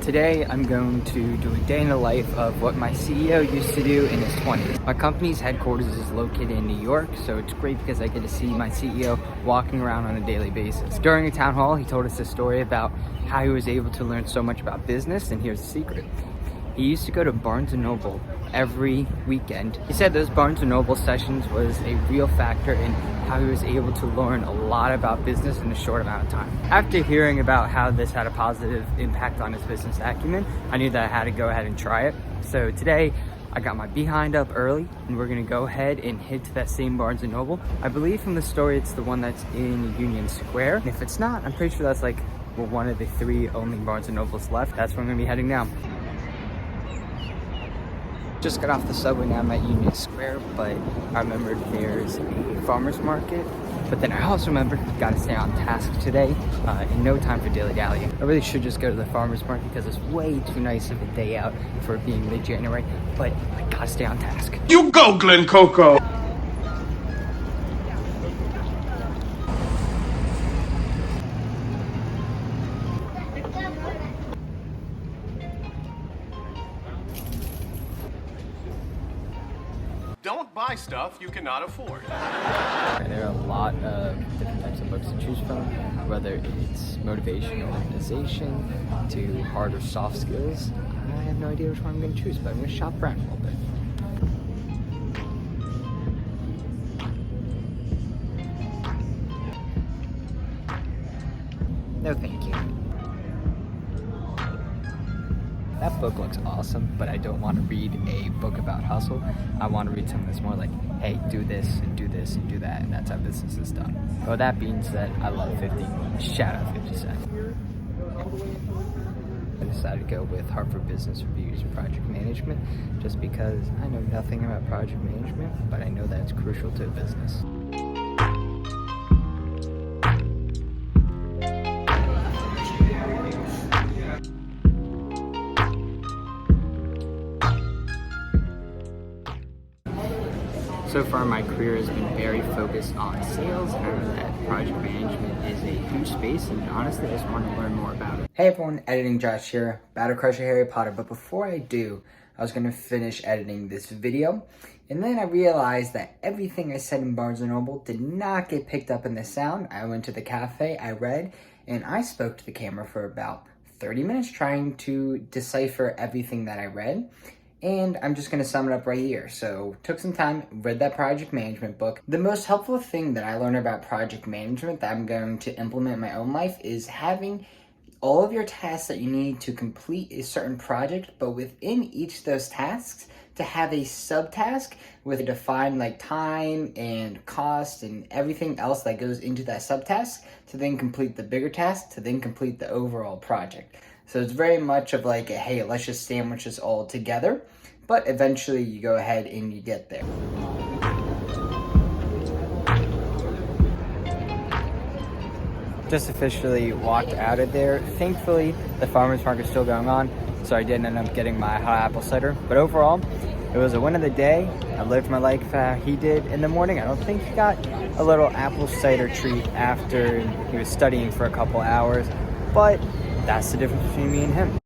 Today, I'm going to do a day in the life of what my CEO used to do in his 20s. My company's headquarters is located in New York, so it's great because I get to see my CEO walking around on a daily basis. During a town hall, he told us a story about how he was able to learn so much about business, and here's the secret. He used to go to Barnes & Noble every weekend. He said those Barnes & Noble sessions was a real factor in how he was able to learn a lot about business in a short amount of time. After hearing about how this had a positive impact on his business acumen, I knew that I had to go ahead and try it. So today, I got my behind up early, and we're gonna go ahead and head to that same Barnes & Noble. I believe from the story, it's the one that's in Union Square. And if it's not, I'm pretty sure that's like one of the 3 only Barnes & Nobles left. That's where I'm gonna be heading now. Just got off the subway, now I'm at Union Square, but I remembered there's a farmer's market. But then I also remember, gotta stay on task today, in no time for dilly-dallying. I really should just go to the farmer's market because it's way too nice of a day out for it being mid-January, but I gotta stay on task. You go, Glen Coco! Don't buy stuff you cannot afford. There are a lot of different types of books to choose from, whether it's motivation or organization to hard or soft skills. I have no idea which one I'm going to choose, but I'm going to shop around a little bit. No thank you. That book looks awesome, but I don't want to read a book about hustle. I want to read something that's more like, hey, do this and do this and do that, and that's how business is done. Well, that being said, I love 50. Shout out 50 Cent. I decided to go with Harvard Business Reviews and Project Management just because I know nothing about project management, but I know that it's crucial to a business. So far, my career has been very focused on sales, and I know that project management is a huge space, and honestly, I just want to learn more about it. Hey everyone, Editing Josh here, Battle Crusher Harry Potter, but before I do, I was going to finish editing this video, and then I realized that everything I said in Barnes & Noble did not get picked up in the sound. I went to the cafe, I read, and I spoke to the camera for about 30 minutes trying to decipher everything that I read. And I'm just gonna sum it up right here. So, took some time, read that project management book. The most helpful thing that I learned about project management that I'm going to implement in my own life is having all of your tasks that you need to complete a certain project, but within each of those tasks, to have a subtask with a defined like time and cost and everything else that goes into that subtask to then complete the bigger task, to then complete the overall project. So it's very much of like, hey, let's just sandwich this all together. But eventually you go ahead and you get there. Just officially walked out of there. Thankfully, the farmer's market's still going on, so I didn't end up getting my hot apple cider. But overall, it was a win of the day. I lived my life he did in the morning. I don't think he got a little apple cider treat after he was studying for a couple hours, but that's the difference between me and him.